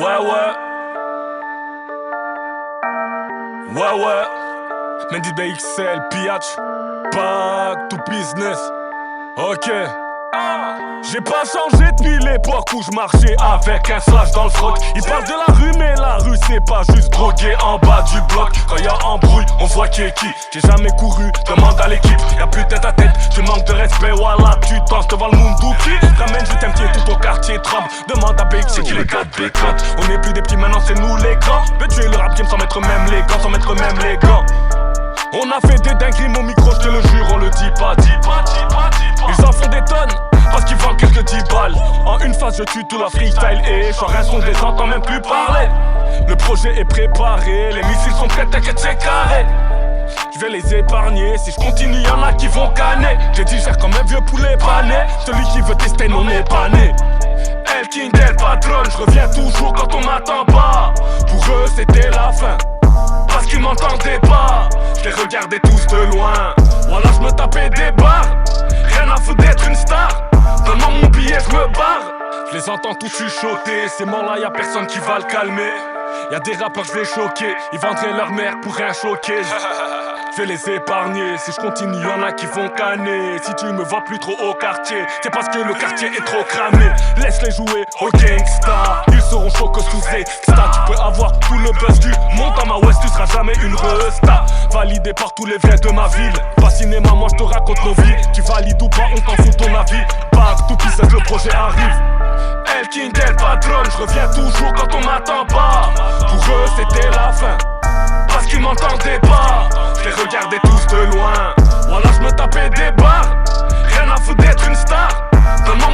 Ouais. Mendy BXL, PH, back to business. Ok. J'ai pas changé depuis l'époque où je marchais avec un slash dans le froc. Ils parlent de la rue mais la rue c'est pas juste droguer en bas du bloc. Quand y'a embrouille on voit qui est qui. J'ai jamais couru, demande à l'équipe. Y'a plus tête à tête, je manque de respect. Voilà tu danses devant le Munduki. Ramène juste un pied tout au quartier tremble. Demande à BX c'est qui les 4 B40. On n'est plus des petits maintenant c'est nous les grands. Peut tuer le rap game sans mettre même les gants, sans mettre même les gants. On a fait des dingueries mon micro je te le jure on le dit pas. Ils en font des tonnes parce qu'ils vendent quelques 10 balles. En une phase je tue tout la freestyle et je un son des j'entends même plus parler. Le projet est préparé, les missiles sont prêts, t'inquiète c'est carré. Je vais les épargner, si je continue y'en a qui vont canner. J'ai dit faire comme un vieux poulet pané. Celui qui veut tester non n'est pas né. El King, El Patron, je reviens toujours quand on m'attend pas. Pour eux c'était la fin, parce qu'ils m'entendaient pas. Je les regardais tous de loin, voilà je me tapais des barres. Rien à foutre d'être une star, donne-moi mon billet, je me barre. Je les entends tous chuchoter, ces morts-là y'a personne qui va le calmer. Y'a des rappeurs je vais choquer, ils vendraient leur mère pour rien choquer. Je vais les épargner, si je continue y'en a qui vont canner. Si tu me vois plus trop au quartier, c'est parce que le quartier est trop cramé. Laisse-les jouer au gangsta, ils seront chauds que sous exta. Tu peux avoir tout le buzz du monde dans ma West, tu seras jamais une resta. Validé par tous les vrais de ma ville, pas cinéma, moi je te raconte nos vies. Tu valides ou pas, on t'en fout ton avis. Back to pieces, le projet arrive. El King, El Patron, je reviens toujours quand on m'attend pas. Pour eux c'était la fin, parce qu'ils m'entendaient pas. Je les regardais tous de loin, voilà je me tapais des barres. Rien à foutre d'être une star, donne-moi